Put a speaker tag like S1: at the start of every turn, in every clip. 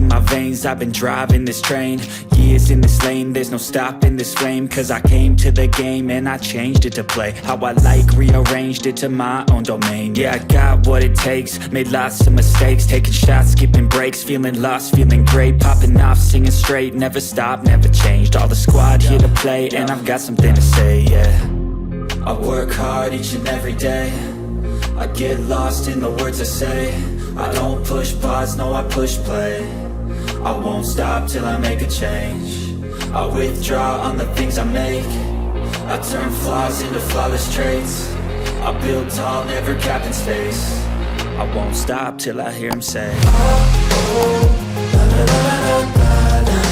S1: in my veins, I've been driving this train. Years in this lane, there's no stopping this flame. Cause I came to the game and I changed it to play how I like, rearranged it to my own domain. Yeah, I got what it takes, made lots of mistakes, taking shots, skipping breaks, feeling lost, feeling great, popping off, singing straight, never stopped, never changed. All the squad here to play, and I've got something to say, yeah. I work hard each and every day, I get lost in the words I say. I don't push pause, no I push play. I won't stop till I make a change. I withdraw on the things I make. I turn flaws into flawless traits. I build tall, never capped in space. I won't stop till I hear him say, oh, oh, la, la, la, la, la, la.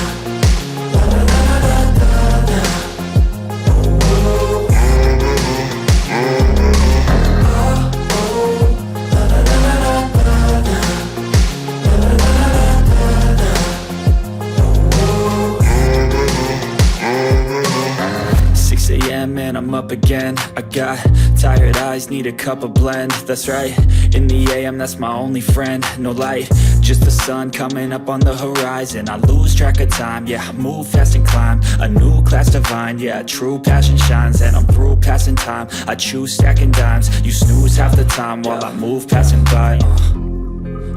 S1: And I'm up again. I got tired eyes, need a cup of blend. That's right, in the AM, that's my only friend. No light, just the sun coming up on the horizon. I lose track of time, yeah, I move fast and climb a new class divine, yeah, true passion shines. And I'm through passing time, I choose stacking dimes. You snooze half the time while I move passing by.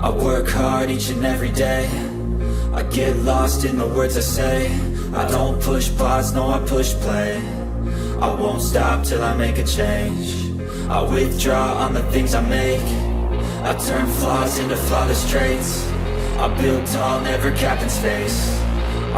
S1: I work hard each and every day, I get lost in the words I say. I don't push pause, no I push play. I won't stop till I make a change. I withdraw on the things I make. I turn flaws into flawless traits. I build tall, never capped in space.